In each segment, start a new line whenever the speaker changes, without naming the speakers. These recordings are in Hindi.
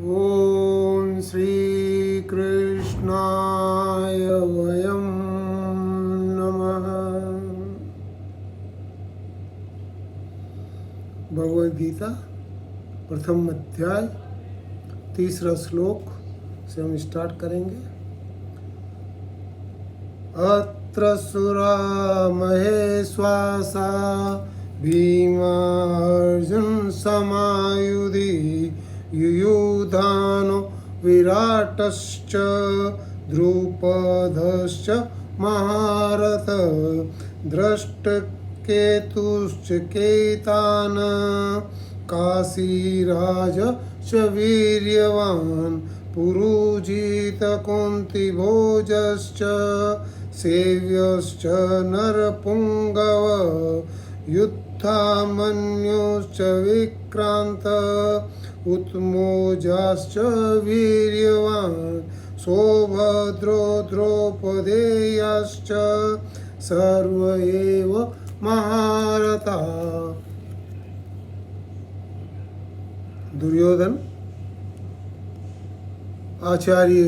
ओम श्री कृष्णाय वयं नमः। भगवद गीता प्रथम अध्याय तीसरा श्लोक से हम स्टार्ट करेंगे। अत्र सुरा महेश्वासा भीमार्जुन समायुधि युयुधानो विराटश्च द्रुपदश्च महारथ दृष्टकेतुश्च केतान काशीराज च वीर्यवान् पुरुजित कुन्तिभोजश्च सेव्यश्च नरपुङ्गव युद्धामन्युश्च विक्रान्त उत्मोजाश्च वीर्यवान् सौभद्रो द्रौपदेयाश्च सर्व एव महारथा। दुर्योधन आचार्य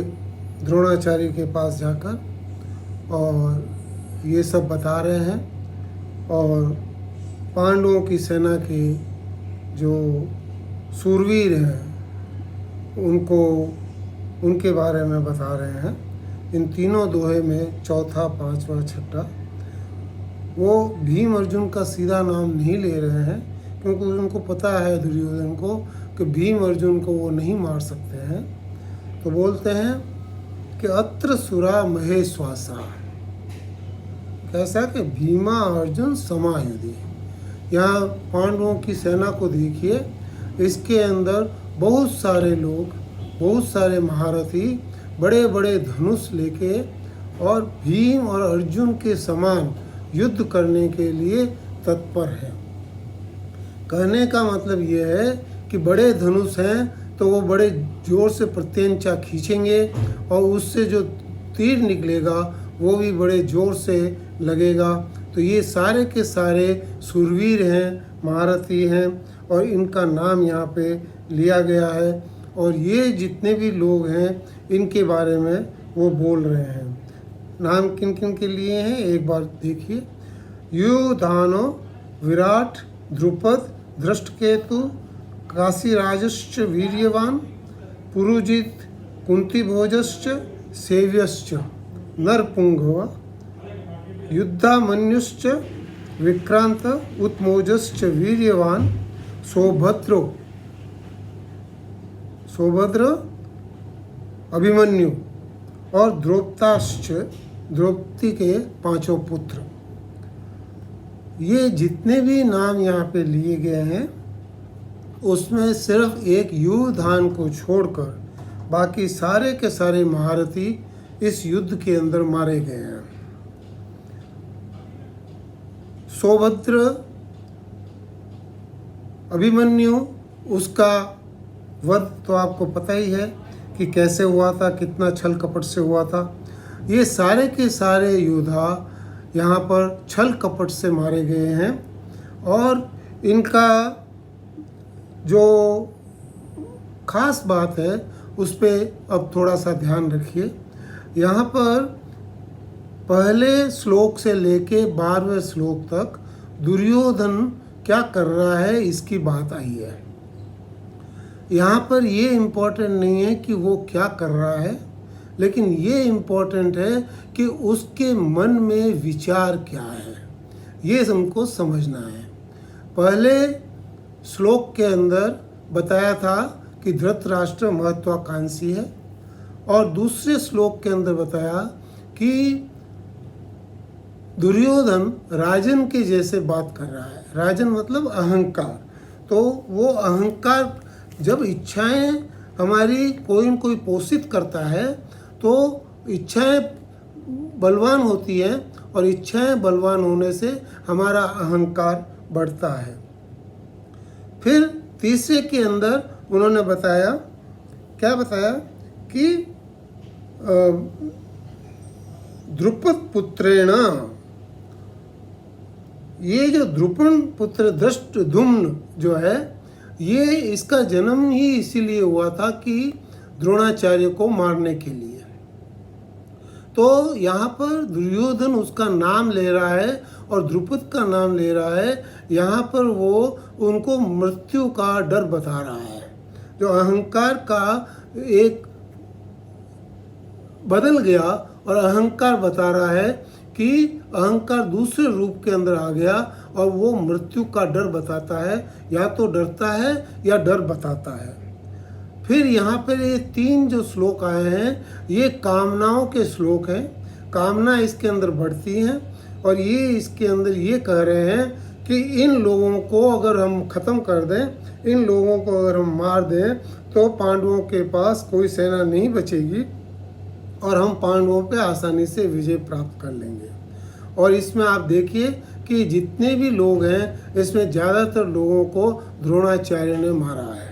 द्रोणाचार्य के पास जाकर और ये सब बता रहे हैं और पांडवों की सेना के जो सूरवीर हैं उनको उनके बारे में बता रहे हैं। इन तीनों दोहे में चौथा, पांचवा, छठा वो भीम अर्जुन का सीधा नाम नहीं ले रहे हैं, क्योंकि उनको पता है दुर्योधन को कि भीम अर्जुन को वो नहीं मार सकते हैं। तो बोलते हैं कि अत्र सुरा महेश्वासा, कैसा कि भीमा अर्जुन समायुधि। यहाँ पांडवों की सेना को देखिए, इसके अंदर बहुत सारे लोग, बहुत सारे महारथी बड़े बड़े धनुष लेके और भीम और अर्जुन के समान युद्ध करने के लिए तत्पर हैं। कहने का मतलब ये है कि बड़े धनुष हैं तो वो बड़े जोर से प्रत्यंचा खींचेंगे और उससे जो तीर निकलेगा वो भी बड़े जोर से लगेगा। तो ये सारे के सारे सूरवीर हैं, महारथी हैं और इनका नाम यहाँ पे लिया गया है। और ये जितने भी लोग हैं इनके बारे में वो बोल रहे हैं। नाम किन किन के लिए हैं एक बार देखिए। युयुधानो विराट द्रुपद दृष्टकेतु काशीराजश्च वीर्यवान पुरुजित कुन्तिभोजश्च सेव्यश्च नरपुंगव युद्धामन्युश्च विक्रांत उत्मोजश्च वीर्यवान सौभद्र अभिमन्यु और द्रौपदाश्च द्रौपदी के पांचों पुत्र। ये जितने भी नाम यहाँ पे लिए गए हैं उसमें सिर्फ एक युयुधान को छोड़कर बाकी सारे के सारे महारथी इस युद्ध के अंदर मारे गए हैं। सौभद्र अभिमन्यु, उसका वध तो आपको पता ही है कि कैसे हुआ था, कितना छल कपट से हुआ था। ये सारे के सारे योद्धा यहाँ पर छल कपट से मारे गए हैं। और इनका जो खास बात है उस पर अब थोड़ा सा ध्यान रखिए। यहाँ पर पहले श्लोक से लेके 12वें श्लोक तक दुर्योधन क्या कर रहा है इसकी बात आई है। यहाँ पर ये इम्पोर्टेंट नहीं है कि वो क्या कर रहा है, लेकिन ये इम्पोर्टेंट है कि उसके मन में विचार क्या है, ये हमको समझना है। पहले श्लोक के अंदर बताया था कि धृतराष्ट्र महत्वाकांक्षी है और दूसरे श्लोक के अंदर बताया कि दुर्योधन राजन के जैसे बात कर रहा है। राजन मतलब अहंकार। तो वो अहंकार, जब इच्छाएं हमारी कोई न कोई पोषित करता है तो इच्छाएं बलवान होती हैं और इच्छाएं बलवान होने से हमारा अहंकार बढ़ता है। फिर तीसरे के अंदर उन्होंने बताया, क्या बताया कि द्रुपद पुत्रेण, ये जो द्रुपद पुत्र धृष्टद्युम्न जो है ये इसका जन्म ही इसीलिए हुआ था कि द्रोणाचार्य को मारने के लिए। तो यहाँ पर दुर्योधन उसका नाम ले रहा है और द्रुपद का नाम ले रहा है। यहाँ पर वो उनको मृत्यु का डर बता रहा है। जो अहंकार का एक बदल गया और अहंकार बता रहा है कि अहंकार दूसरे रूप के अंदर आ गया और वो मृत्यु का डर बताता है, या तो डरता है या डर बताता है। फिर यहाँ पर ये 3 जो श्लोक आए हैं ये कामनाओं के श्लोक हैं। कामना इसके अंदर बढ़ती हैं और ये इसके अंदर ये कह रहे हैं कि इन लोगों को अगर हम ख़त्म कर दें, इन लोगों को अगर हम मार दें तो पांडवों के पास कोई सेना नहीं बचेगी और हम पांडवों पे आसानी से विजय प्राप्त कर लेंगे। और इसमें आप देखिए कि जितने भी लोग हैं इसमें ज़्यादातर लोगों को द्रोणाचार्य ने मारा है।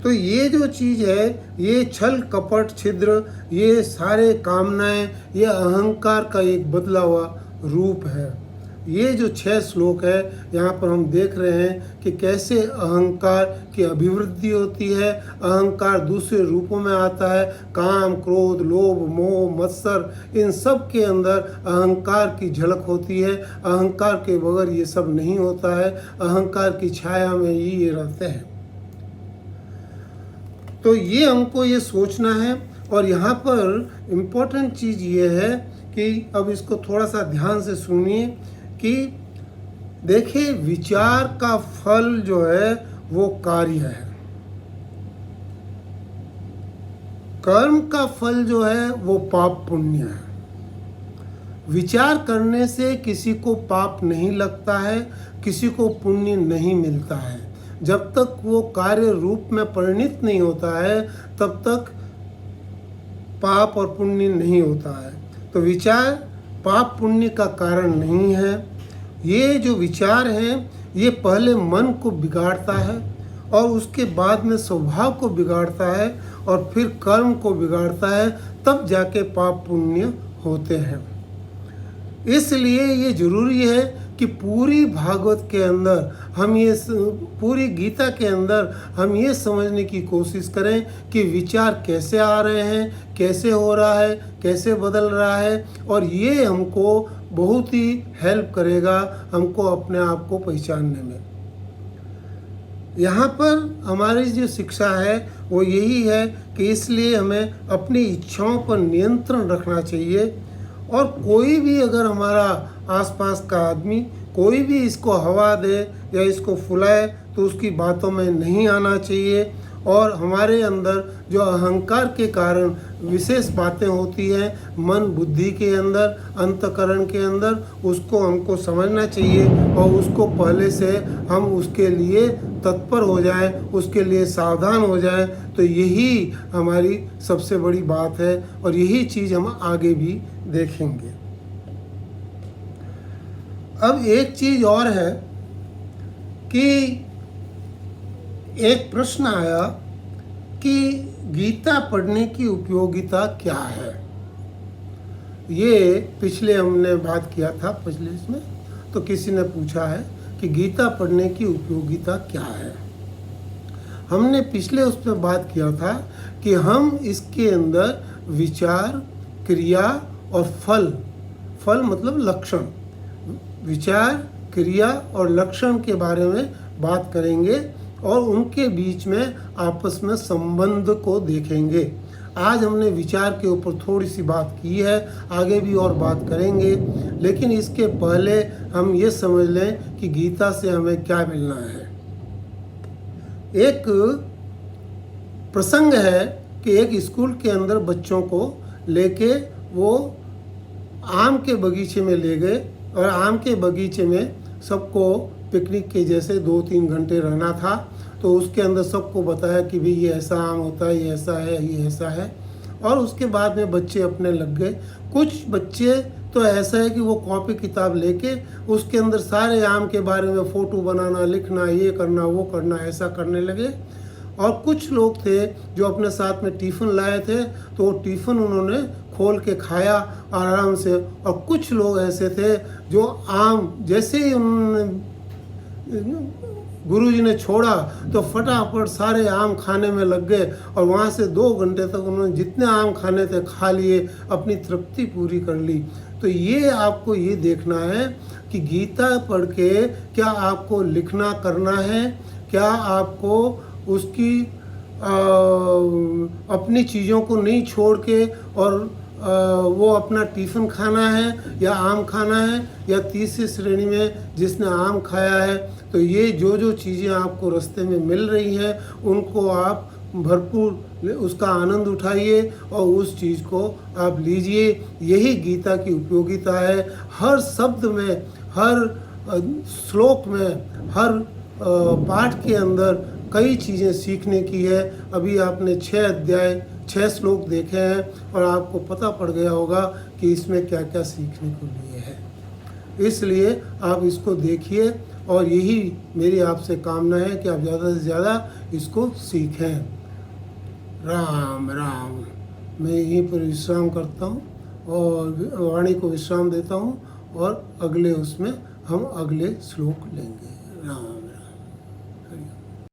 तो ये जो चीज़ है, ये छल कपट छिद्र, ये सारे कामनाएं, ये अहंकार का एक बदला हुआ रूप है। ये जो 6 श्लोक है यहाँ पर हम देख रहे हैं कि कैसे अहंकार की अभिवृद्धि होती है। अहंकार दूसरे रूपों में आता है। काम, क्रोध, लोभ, मोह, मत्सर, इन सब के अंदर अहंकार की झलक होती है। अहंकार के बगैर ये सब नहीं होता है। अहंकार की छाया में ही ये रहते हैं। तो ये हमको ये सोचना है। और यहाँ पर इम्पोर्टेंट चीज़ ये है कि अब इसको थोड़ा सा ध्यान से सुनिए कि देखिए, विचार का फल जो है वो कार्य है, कर्म का फल जो है वो पाप पुण्य है। विचार करने से किसी को पाप नहीं लगता है, किसी को पुण्य नहीं मिलता है। जब तक वो कार्य रूप में परिणित नहीं होता है तब तक पाप और पुण्य नहीं होता है। तो विचार पाप पुण्य का कारण नहीं है। ये जो विचार है ये पहले मन को बिगाड़ता है और उसके बाद में स्वभाव को बिगाड़ता है और फिर कर्म को बिगाड़ता है, तब जाके पाप पुण्य होते हैं। इसलिए ये जरूरी है कि पूरी भागवत के अंदर हम ये, पूरी गीता के अंदर हम ये समझने की कोशिश करें कि विचार कैसे आ रहे हैं, कैसे हो रहा है, कैसे बदल रहा है। और ये हमको बहुत ही हेल्प करेगा हमको अपने आप को पहचानने में। यहाँ पर हमारी जो शिक्षा है वो यही है कि इसलिए हमें अपनी इच्छाओं पर नियंत्रण रखना चाहिए। और कोई भी अगर हमारा आसपास का आदमी कोई भी इसको हवा दे या इसको फुलाए तो उसकी बातों में नहीं आना चाहिए। और हमारे अंदर जो अहंकार के कारण विशेष बातें होती हैं मन बुद्धि के अंदर, अंतकरण के अंदर, उसको हमको समझना चाहिए और उसको पहले से हम उसके लिए तत्पर हो जाएं, उसके लिए सावधान हो जाएं। तो यही हमारी सबसे बड़ी बात है और यही चीज़ हम आगे भी देखेंगे। अब एक चीज़ और है कि एक प्रश्न आया कि गीता पढ़ने की उपयोगिता क्या है। ये पिछले हमने बात किया था, पिछले इसमें तो किसी ने पूछा है कि गीता पढ़ने की उपयोगिता क्या है। हमने पिछले उसमें बात किया था कि हम इसके अंदर विचार, क्रिया और फल मतलब लक्षण, विचार, क्रिया और लक्षण के बारे में बात करेंगे और उनके बीच में आपस में संबंध को देखेंगे। आज हमने विचार के ऊपर थोड़ी सी बात की है, आगे भी और बात करेंगे। लेकिन इसके पहले हम ये समझ लें कि गीता से हमें क्या मिलना है। एक प्रसंग है कि एक स्कूल के अंदर बच्चों को लेके वो आम के बगीचे में ले गए और आम के बगीचे में सबको पिकनिक के जैसे 2-3 घंटे रहना था। तो उसके अंदर सबको बताया कि भाई ये ऐसा आम होता है, ये ऐसा है, ये ऐसा है। और उसके बाद में बच्चे अपने लग गए। कुछ बच्चे तो ऐसा है कि वो कॉपी किताब लेके उसके अंदर सारे आम के बारे में फ़ोटो बनाना, लिखना, ये करना, वो करना, ऐसा करने लगे। और कुछ लोग थे जो अपने साथ में टिफ़िन लाए थे तो वो टिफ़िन उन्होंने खोल के खाया आराम से। और कुछ लोग ऐसे थे जो आम जैसे ही उन्होंने गुरुजी ने छोड़ा तो फटाफट सारे आम खाने में लग गए और वहाँ से 2 घंटे तक उन्होंने जितने आम खाने थे खा लिए, अपनी तृप्ति पूरी कर ली। तो ये आपको ये देखना है कि गीता पढ़ के क्या आपको लिखना करना है, क्या आपको उसकी अपनी चीज़ों को नहीं छोड़ के और वो अपना टिफ़िन खाना है या आम खाना है, या तीसरी श्रेणी में जिसने आम खाया है। तो ये जो चीज़ें आपको रास्ते में मिल रही हैं उनको आप भरपूर उसका आनंद उठाइए और उस चीज़ को आप लीजिए। यही गीता की उपयोगिता है। हर शब्द में, हर श्लोक में, हर पाठ के अंदर कई चीज़ें सीखने की है। अभी आपने 6 अध्याय 6 श्लोक देखे हैं और आपको पता पड़ गया होगा कि इसमें क्या क्या सीखने को लिए है। इसलिए आप इसको देखिए और यही मेरी आपसे कामना है कि आप ज़्यादा से ज़्यादा इसको सीखें। राम राम। मैं यहीं पर विश्राम करता हूँ और वाणी को विश्राम देता हूँ और अगले उसमें हम अगले श्लोक लेंगे। राम राम। हरि ओम।